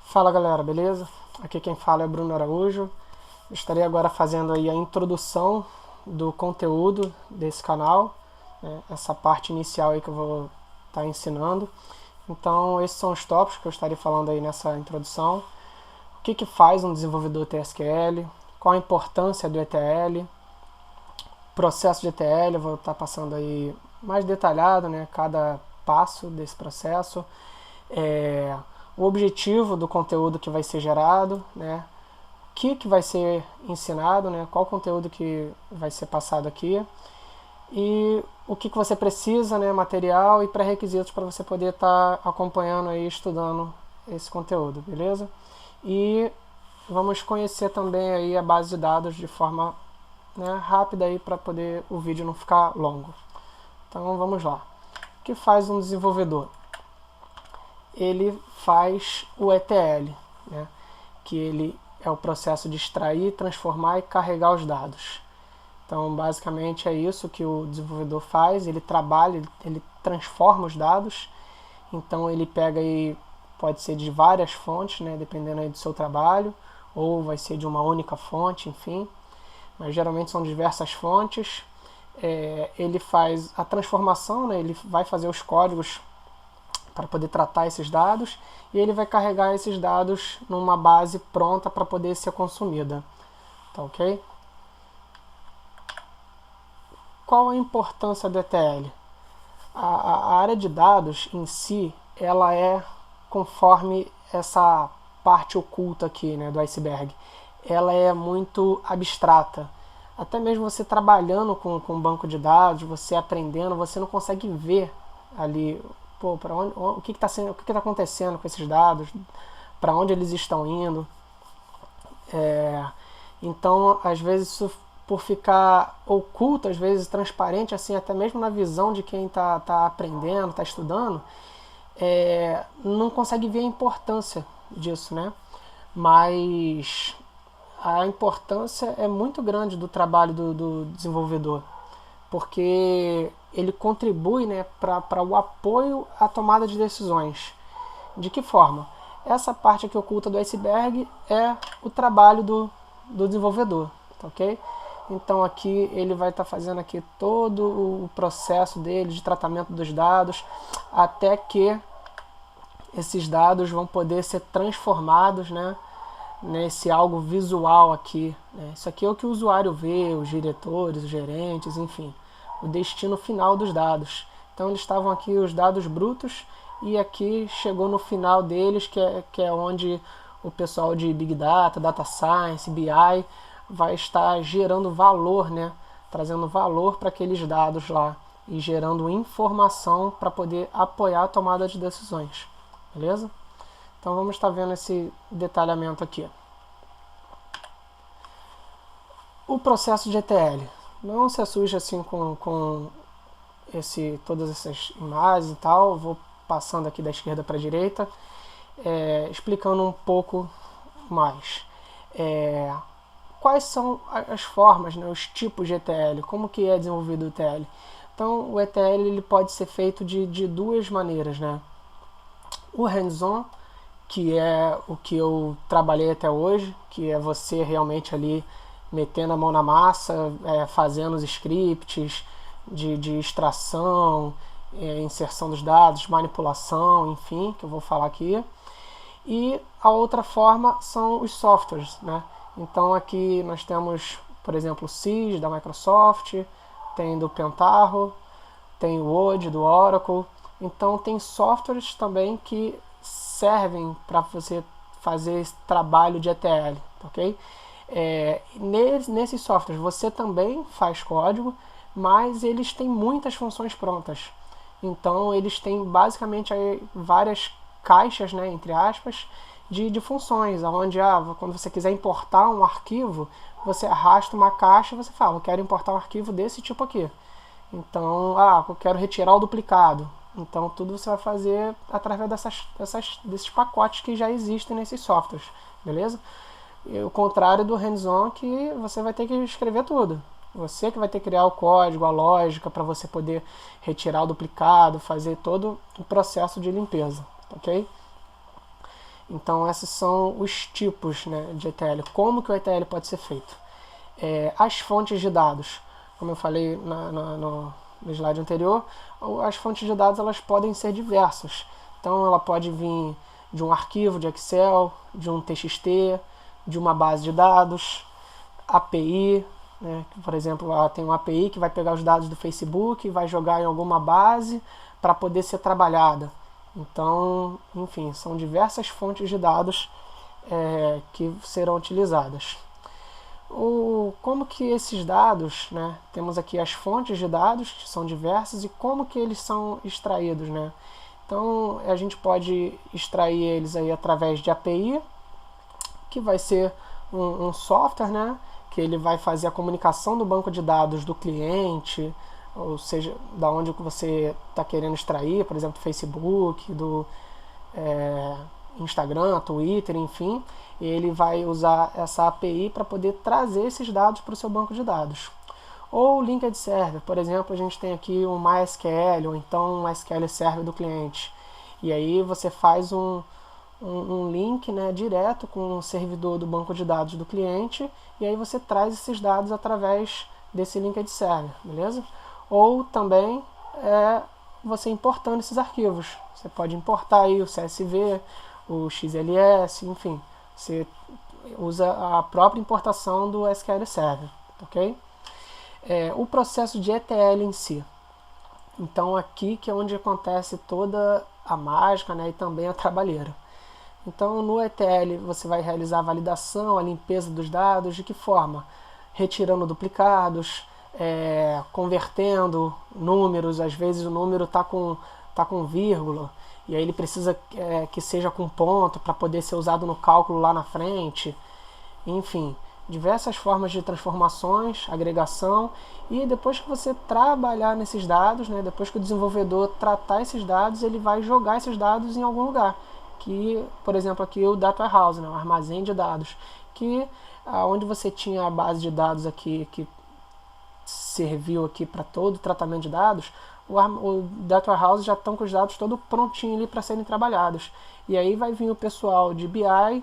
Fala galera, beleza? Aqui quem fala é Bruno Araújo. Estarei agora fazendo aí a introdução do conteúdo desse canal, né? Essa parte inicial aí que eu vou estar ensinando. Então esses são os tópicos que eu estarei falando aí nessa introdução. O que faz um desenvolvedor TSQL, qual a importância do ETL, processo de ETL, eu vou estar passando aí mais detalhado, né, cada passo desse processo, o objetivo do conteúdo que vai ser gerado, né, o que vai ser ensinado, né, qual conteúdo que vai ser passado aqui e o que você precisa, né, material e pré-requisitos para você poder estar acompanhando aí, estudando esse conteúdo, beleza? E vamos conhecer também aí a base de dados de forma, né, rápida aí para poder o vídeo não ficar longo. Então vamos lá. O que faz um desenvolvedor? Ele faz o ETL, né, que ele é o processo de extrair, transformar e carregar os dados. Então basicamente é isso que o desenvolvedor faz, ele trabalha, ele transforma os dados, então ele pega aí, pode ser de várias fontes, né, dependendo aí do seu trabalho, ou vai ser de uma única fonte, enfim, mas geralmente são diversas fontes. Ele faz a transformação, né, ele vai fazer os códigos para poder tratar esses dados e ele vai carregar esses dados numa base pronta para poder ser consumida. Tá ok? Qual a importância do ETL? A área de dados em si, ela é conforme essa parte oculta aqui, né, do iceberg. Ela é muito abstrata. Até mesmo você trabalhando com banco de dados, você aprendendo, você não consegue ver ali, pô, para onde, o que está sendo, o que está acontecendo com esses dados, para onde eles estão indo. Então, às vezes, isso, por ficar oculto, às vezes transparente, assim, até mesmo na visão de quem está aprendendo, está estudando, não consegue ver a importância disso, né? Mas a importância é muito grande do trabalho do desenvolvedor, porque ele contribui, né, para o apoio à tomada de decisões. De que forma? Essa parte aqui oculta do iceberg é o trabalho do desenvolvedor, tá ok? Então aqui ele vai estar fazendo aqui todo o processo dele de tratamento dos dados, até que esses dados vão poder ser transformados, né, nesse algo visual aqui, né? Isso aqui é o que o usuário vê, os diretores, os gerentes, enfim, o destino final dos dados. Então eles estavam aqui os dados brutos e aqui chegou no final deles, que é onde o pessoal de Big Data, Data Science, BI vai estar gerando valor, né? Trazendo valor para aqueles dados lá e gerando informação para poder apoiar a tomada de decisões, beleza? Então vamos estar vendo esse detalhamento aqui. O processo de ETL. Não se assuste assim com todas essas imagens e tal. Eu vou passando aqui da esquerda para a direita, explicando um pouco mais. Quais são as formas, né, os tipos de ETL? Como que é desenvolvido o ETL? Então o ETL ele pode ser feito de duas maneiras, né? O hands-on, que é o que eu trabalhei até hoje, que é você realmente ali metendo a mão na massa, fazendo os scripts de extração, inserção dos dados, manipulação, enfim, que eu vou falar aqui. E a outra forma são os softwares, né? Então aqui nós temos, por exemplo, o SIS da Microsoft, tem do Pentaho, tem o Word do Oracle. Então tem softwares também que servem para você fazer esse trabalho de ETL, ok? Nesses softwares você também faz código, mas eles têm muitas funções prontas. Então eles têm basicamente aí várias caixas, né, entre aspas, de funções, onde quando você quiser importar um arquivo, você arrasta uma caixa e você fala, eu quero importar um arquivo desse tipo aqui. Então, eu quero retirar o duplicado. Então tudo você vai fazer através desses pacotes que já existem nesses softwares, beleza? E o contrário do hands-on, que você vai ter que escrever tudo. Você que vai ter que criar o código, a lógica para você poder retirar o duplicado, fazer todo o processo de limpeza, ok? Então esses são os tipos, né, de ETL, como que o ETL pode ser feito. As fontes de dados, como eu falei no slide anterior, as fontes de dados elas podem ser diversas. Então ela pode vir de um arquivo de Excel, de um TXT, de uma base de dados, API, né? Por exemplo, tem uma API que vai pegar os dados do Facebook e vai jogar em alguma base para poder ser trabalhada. Então, enfim, são diversas fontes de dados que serão utilizadas. Como que esses dados, né, temos aqui as fontes de dados, que são diversas, e como que eles são extraídos, né? Então, a gente pode extrair eles aí através de API, que vai ser um software, né, que ele vai fazer a comunicação do banco de dados do cliente, ou seja, da onde você está querendo extrair, por exemplo, do Facebook, do Instagram, Twitter, enfim, e ele vai usar essa API para poder trazer esses dados para o seu banco de dados. Ou o Linked Server, por exemplo, a gente tem aqui um MySQL, ou então um SQL Server do cliente. E aí você faz um link, né, direto com o servidor do banco de dados do cliente, e aí você traz esses dados através desse Linked Server, beleza? Ou também você importando esses arquivos. Você pode importar aí o CSV, o XLS, enfim. Você usa a própria importação do SQL Server, ok? O processo de ETL em si. Então aqui que é onde acontece toda a mágica, né, e também a trabalheira. Então no ETL você vai realizar a validação, a limpeza dos dados, de que forma? Retirando duplicados, convertendo números, às vezes o número está com vírgula, e aí ele precisa que seja com ponto para poder ser usado no cálculo lá na frente. Enfim, diversas formas de transformações, agregação, e depois que você trabalhar nesses dados, né, depois que o desenvolvedor tratar esses dados, ele vai jogar esses dados em algum lugar. Que, por exemplo, aqui o Data Warehouse, né, o armazém de dados, que onde você tinha a base de dados aqui que serviu aqui para todo o tratamento de dados, o Data Warehouse já estão com os dados todos prontinhos ali para serem trabalhados. E aí vai vir o pessoal de BI,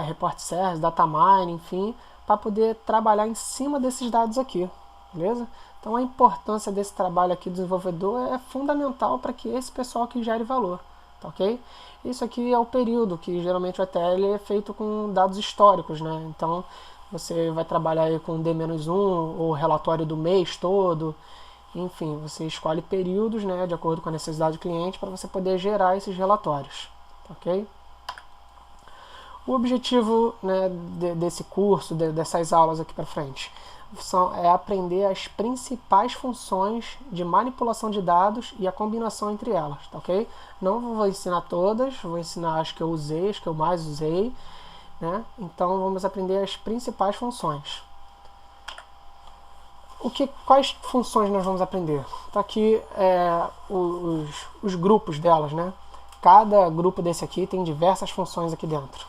Report Service, Data Mining, enfim, para poder trabalhar em cima desses dados aqui, beleza? Então a importância desse trabalho aqui do desenvolvedor é fundamental para que esse pessoal aqui gere valor, tá ok? Isso aqui é o período, que geralmente o ETL é feito com dados históricos, né? Então você vai trabalhar aí com D-1, ou relatório do mês todo, enfim, você escolhe períodos, né, de acordo com a necessidade do cliente, para você poder gerar esses relatórios, tá ok? O objetivo, né, desse curso, dessas aulas aqui para frente, é aprender as principais funções de manipulação de dados e a combinação entre elas, tá ok? Não vou ensinar todas, vou ensinar as que eu usei, as que eu mais usei, né? Então vamos aprender as principais funções. Quais funções nós vamos aprender? Tá aqui os grupos delas, né? Cada grupo desse aqui tem diversas funções aqui dentro.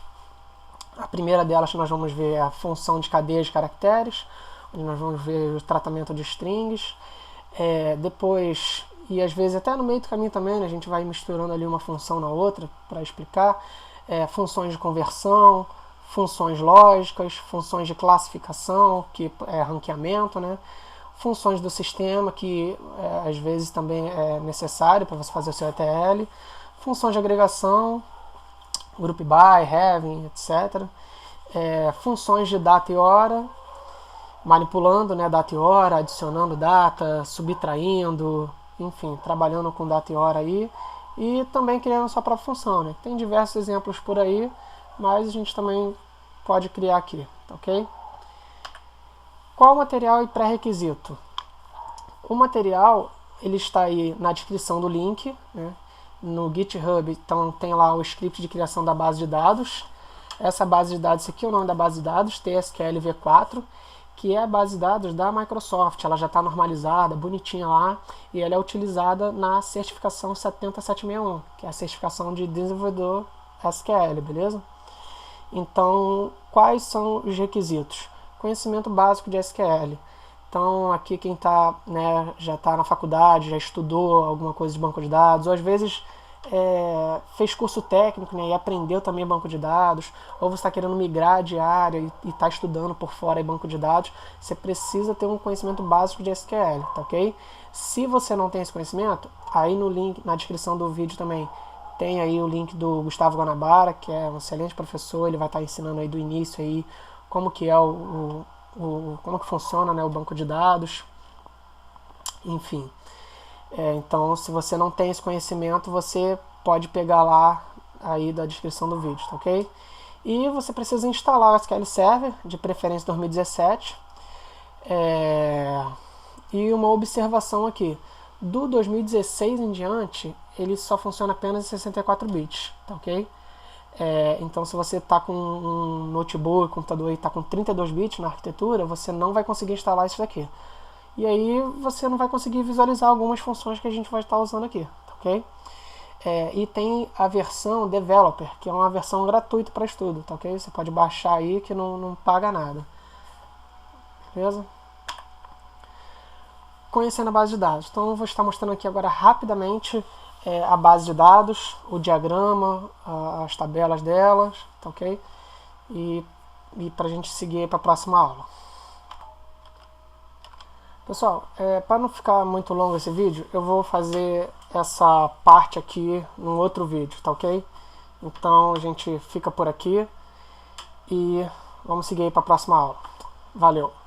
A primeira delas nós vamos ver a função de cadeia de caracteres, onde nós vamos ver o tratamento de strings. Depois, e às vezes até no meio do caminho também, né, a gente vai misturando ali uma função na outra para explicar. Funções de conversão, funções lógicas, funções de classificação, que é ranqueamento, né? Funções do sistema, que às vezes também é necessário para você fazer o seu ETL. Funções de agregação, group by, having, etc. Funções de data e hora, manipulando, né, data e hora, adicionando data, subtraindo, enfim, trabalhando com data e hora aí. E também criando sua própria função, né? Tem diversos exemplos por aí, mas a gente também pode criar aqui, tá ok? Qual o material e pré-requisito? O material, ele está aí na descrição do link, né? No GitHub, então tem lá o script de criação da base de dados. Essa base de dados, esse aqui é o nome da base de dados, TSQL V4, que é a base de dados da Microsoft. Ela já está normalizada, bonitinha lá, e ela é utilizada na certificação 70761, que é a certificação de desenvolvedor SQL, beleza? Então, quais são os requisitos? Conhecimento básico de SQL. Então, aqui quem tá, né, já está na faculdade, já estudou alguma coisa de banco de dados, ou às vezes fez curso técnico, né, e aprendeu também banco de dados, ou você está querendo migrar de área e está estudando por fora banco de dados, você precisa ter um conhecimento básico de SQL, tá ok? Se você não tem esse conhecimento, aí no link, na descrição do vídeo também, tem aí o link do Gustavo Guanabara, que é um excelente professor, ele vai estar ensinando aí do início aí como que é como que funciona, né, o banco de dados, enfim. Então, se você não tem esse conhecimento, você pode pegar lá aí da descrição do vídeo, tá ok? E você precisa instalar o SQL Server, de preferência 2017. E uma observação aqui, do 2016 em diante, ele só funciona apenas em 64 bits, tá ok? Então, se você está com um notebook, computador e está com 32 bits na arquitetura, você não vai conseguir instalar isso daqui. E aí você não vai conseguir visualizar algumas funções que a gente vai estar usando aqui, tá ok? E tem a versão Developer, que é uma versão gratuita para estudo, tá ok? Você pode baixar aí que não paga nada. Beleza? Conhecendo a base de dados. Então eu vou estar mostrando aqui agora rapidamente a base de dados, o diagrama, as tabelas delas, tá ok? E para a gente seguir para a próxima aula. Pessoal, para não ficar muito longo esse vídeo, eu vou fazer essa parte aqui num outro vídeo, tá ok? Então a gente fica por aqui e vamos seguir para a próxima aula. Valeu!